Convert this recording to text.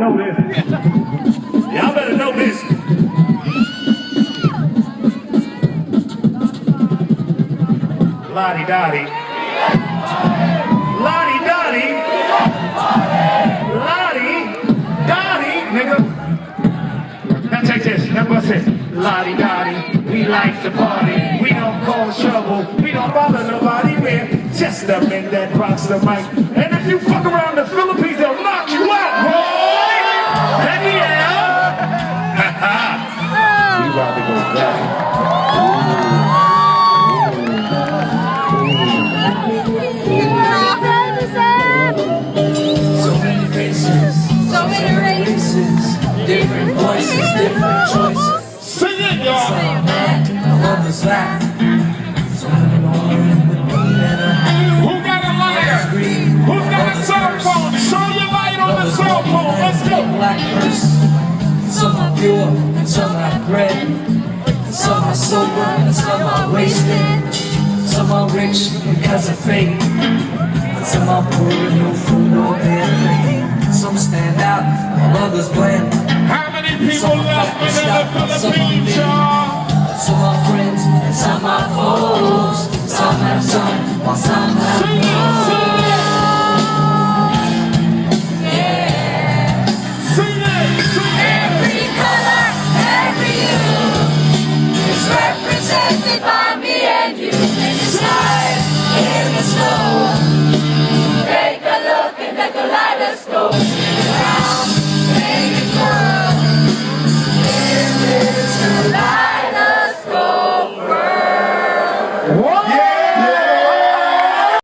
know this. Y'all better know this. Lottie-dottie. Lottie-dottie. Lottie-dottie, nigga. Now take this. Now bust it. Lottie-dottie. We like to party. We don't cause trouble. We don't bother nobody. We're just the men that rocks the mic. And if you fuck around the Philippines, they'll knock you out, boy. Heck yeah. We about to go back. Different voices, different choices. Sing it, y'all. Some are mad, others laugh. Who got a lighter? Who's got a cell phone? Show your light on the cell phone. Let's go. Black person. Some are pure and some are bred. Some are sober and some are wasted. Some are rich because of fate. And some are poor with no food or bed. Some stand out while others blame.